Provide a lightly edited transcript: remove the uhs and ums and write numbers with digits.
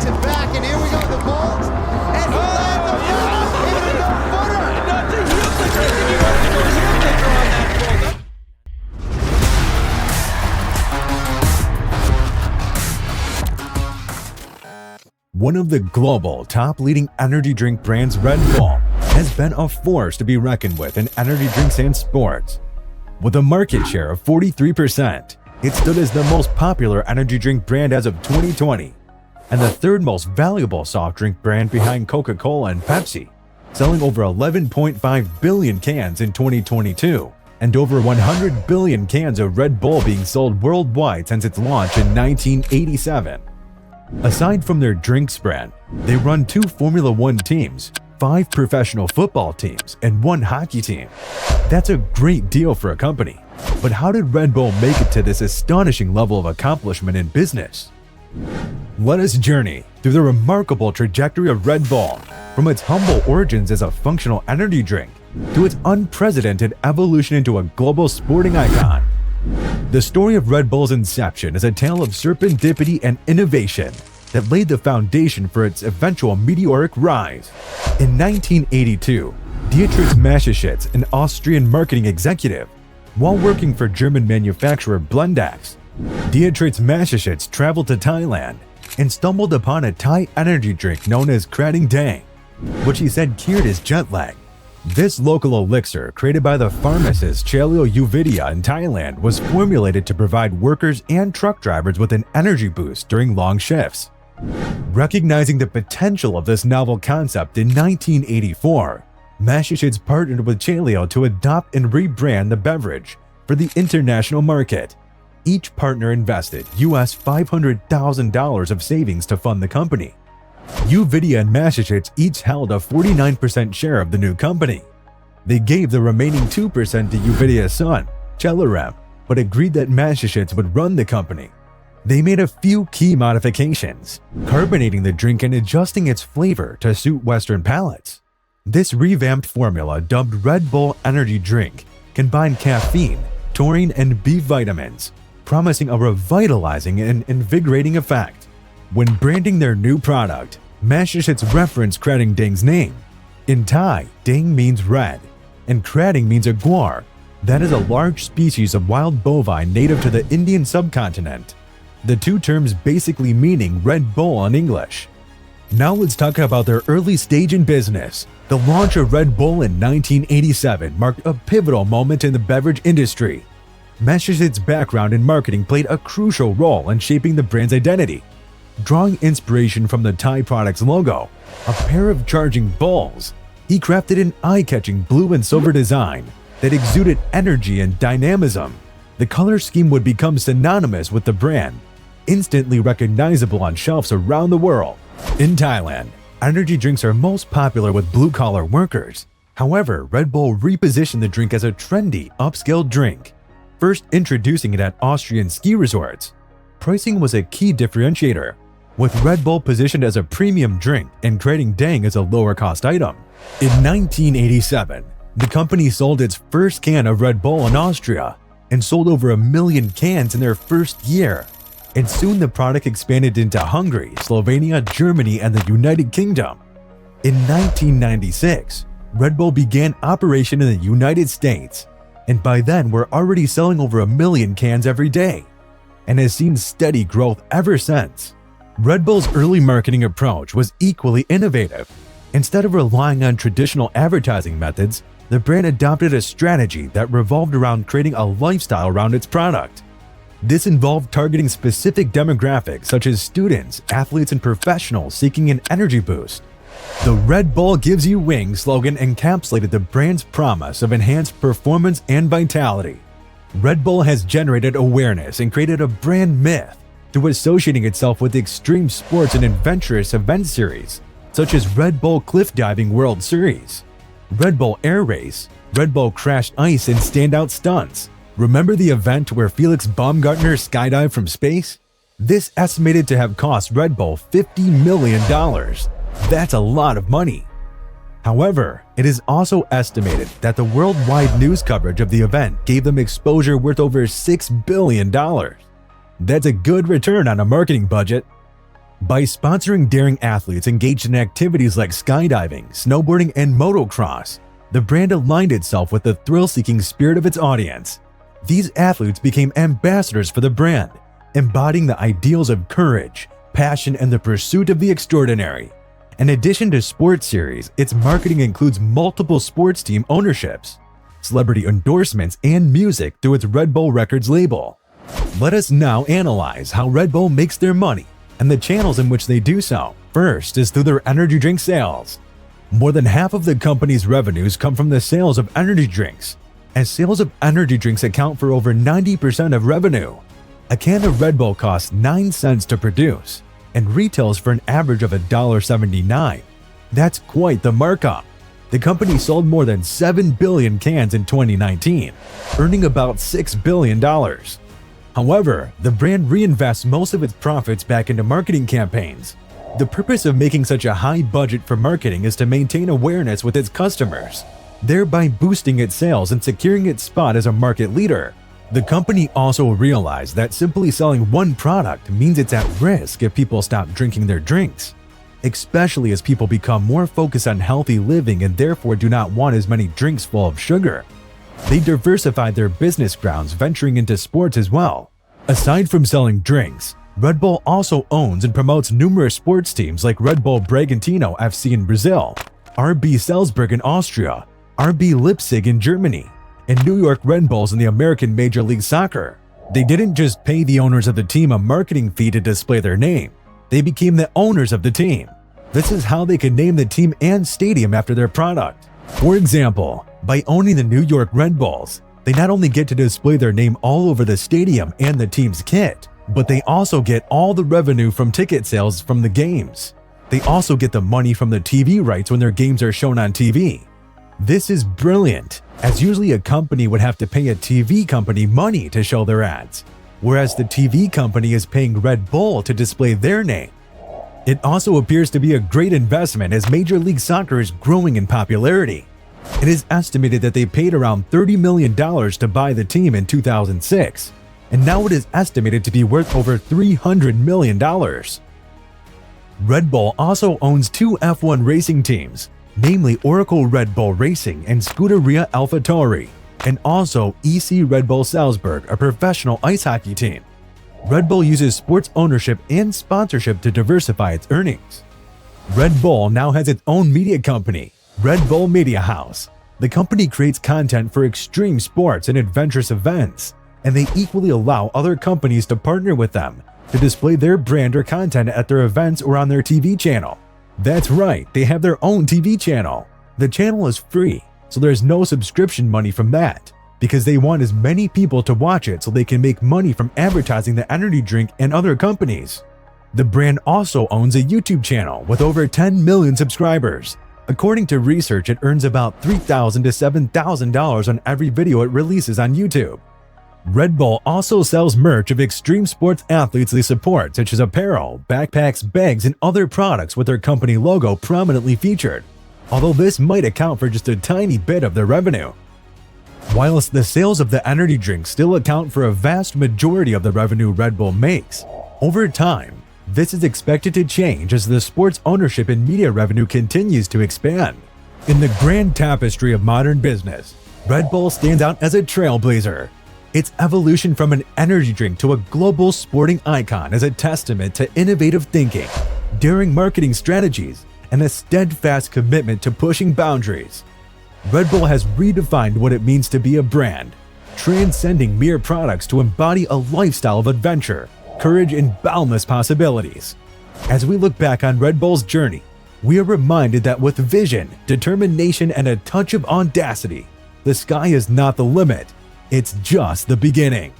takes it back, and here we go, the Bulls. And he lands a even a no-footer. That's a heel kick. I think he wanted to go heel kicker on that Bull. One of the global top-leading energy drink brands, RedBull, has been a force to be reckoned with in energy drinks and sports. With a market share of 43%, it stood as the most popular energy drink brand as of 2020, and the third most valuable soft drink brand behind Coca-Cola and Pepsi, selling over 11.5 billion cans in 2022, and over 100 billion cans of Red Bull being sold worldwide since its launch in 1987. Aside from their drinks brand, they run 2 Formula One teams, 5 professional football teams, and 1 hockey team. That's a great deal for a company. But how did Red Bull make it to this astonishing level of accomplishment in business? Let us journey through the remarkable trajectory of Red Bull, from its humble origins as a functional energy drink to its unprecedented evolution into a global sporting icon. The story of Red Bull's inception is a tale of serendipity and innovation that laid the foundation for its eventual meteoric rise. In 1982, Dietrich Mateschitz, an Austrian marketing executive, while working for German manufacturer Blendex, Dietrich Mateschitz traveled to Thailand and stumbled upon a Thai energy drink known as Krating Dang, which he said cured his jet lag. This local elixir, created by the pharmacist Chaleo Uvidya in Thailand, was formulated to provide workers and truck drivers with an energy boost during long shifts. Recognizing the potential of this novel concept in 1984, Mateschitz partnered with Chaleo to adopt and rebrand the beverage for the international market. Each partner invested US $500,000 of savings to fund the company. Uvidya and Mateschitz each held a 49% share of the new company. They gave the remaining 2% to Uvidya's son, Chelarem, but agreed that Mateschitz would run the company. They made a few key modifications, carbonating the drink and adjusting its flavor to suit Western palates. This revamped formula, dubbed Red Bull Energy Drink, combined caffeine, taurine, and B vitamins, promising a revitalizing and invigorating effect. When branding their new product, Mateschitz referenced Krating Dang's name. In Thai, Dang means red, and Krating means a guar, that is a large species of wild bovine native to the Indian subcontinent. The two terms basically meaning Red Bull in English. Now let's talk about their early stage in business. The launch of Red Bull in 1987 marked a pivotal moment in the beverage industry. Matteschitz's background in marketing played a crucial role in shaping the brand's identity. Drawing inspiration from the Thai product's logo, a pair of charging bulls, he crafted an eye-catching blue and silver design that exuded energy and dynamism. The color scheme would become synonymous with the brand, instantly recognizable on shelves around the world. In Thailand, energy drinks are most popular with blue-collar workers. However, Red Bull repositioned the drink as a trendy, upscale drink, first introducing it at Austrian ski resorts. Pricing was a key differentiator, with Red Bull positioned as a premium drink and Krating Dang as a lower-cost item. In 1987, the company sold its first can of Red Bull in Austria and sold over 1 million cans in their first year. And soon the product expanded into Hungary, Slovenia, Germany, and the United Kingdom. In 1996, Red Bull began operation in the United States, and by then were already selling over 1 million cans every day, and has seen steady growth ever since. Red Bull's early marketing approach was equally innovative. Instead of relying on traditional advertising methods, the brand adopted a strategy that revolved around creating a lifestyle around its product. This involved targeting specific demographics such as students, athletes, and professionals seeking an energy boost. The Red Bull Gives You Wings slogan encapsulated the brand's promise of enhanced performance and vitality. Red Bull has generated awareness and created a brand myth through associating itself with extreme sports and adventurous event series, such as Red Bull Cliff Diving World Series, Red Bull Air Race, Red Bull Crashed Ice, and Standout Stunts. Remember the event where Felix Baumgartner skydived from space? This estimated to have cost Red Bull $50 million. That's a lot of money. However, it is also estimated that the worldwide news coverage of the event gave them exposure worth over $6 billion. That's a good return on a marketing budget. By sponsoring daring athletes engaged in activities like skydiving, snowboarding, and motocross, the brand aligned itself with the thrill-seeking spirit of its audience. These athletes became ambassadors for the brand, embodying the ideals of courage, passion, and the pursuit of the extraordinary. In addition to sports series, its marketing includes multiple sports team ownerships, celebrity endorsements, and music through its Red Bull Records label. Let us now analyze how Red Bull makes their money and the channels in which they do so. First is through their energy drink sales. More than half of the company's revenues come from the sales of energy drinks, as sales of energy drinks account for over 90% of revenue. A can of Red Bull costs 9 cents to produce and retails for an average of $1.79. That's quite the markup. The company sold more than 7 billion cans in 2019, earning about $6 billion. However, the brand reinvests most of its profits back into marketing campaigns. The purpose of making such a high budget for marketing is to maintain awareness with its customers, thereby boosting its sales and securing its spot as a market leader. The company also realized that simply selling one product means it's at risk if people stop drinking their drinks, especially as people become more focused on healthy living and therefore do not want as many drinks full of sugar. They diversified their business grounds, venturing into sports as well. Aside from selling drinks, Red Bull also owns and promotes numerous sports teams like Red Bull Bragantino FC in Brazil, RB Salzburg in Austria, RB Leipzig in Germany, and New York Red Bulls in the American Major League Soccer. They didn't just pay the owners of the team a marketing fee to display their name, they became the owners of the team. This is how they could name the team and stadium after their product. For example, by owning the New York Red Bulls, they not only get to display their name all over the stadium and the team's kit, but they also get all the revenue from ticket sales from the games. They also get the money from the TV rights when their games are shown on TV. This is brilliant, as usually a company would have to pay a TV company money to show their ads, whereas the TV company is paying Red Bull to display their name. It also appears to be a great investment as Major League Soccer is growing in popularity. It is estimated that they paid around $30 million to buy the team in 2006, and now it is estimated to be worth over $300 million. Red Bull also owns 2 F1 racing teams, namely Oracle Red Bull Racing and Scuderia AlphaTauri, and also EC Red Bull Salzburg, a professional ice hockey team. Red Bull uses sports ownership and sponsorship to diversify its earnings. Red Bull now has its own media company, Red Bull Media House. The company creates content for extreme sports and adventurous events, and they equally allow other companies to partner with them to display their brand or content at their events or on their TV channel. That's right, they have their own TV channel. The channel is free, so there's no subscription money from that, because they want as many people to watch it so they can make money from advertising the energy drink and other companies. The brand also owns a YouTube channel with over 10 million subscribers. According to research, it earns about $3,000 to $7,000 on every video it releases on YouTube. Red Bull also sells merch of extreme sports athletes they support, such as apparel, backpacks, bags, and other products with their company logo prominently featured, although this might account for just a tiny bit of their revenue. Whilst the sales of the energy drink still account for a vast majority of the revenue Red Bull makes, over time, this is expected to change as the sports ownership and media revenue continues to expand. In the grand tapestry of modern business, Red Bull stands out as a trailblazer. Its evolution from an energy drink to a global sporting icon is a testament to innovative thinking, daring marketing strategies, and a steadfast commitment to pushing boundaries. Red Bull has redefined what it means to be a brand, transcending mere products to embody a lifestyle of adventure, courage, and boundless possibilities. As we look back on Red Bull's journey, we are reminded that with vision, determination, and a touch of audacity, the sky is not the limit, it's just the beginning.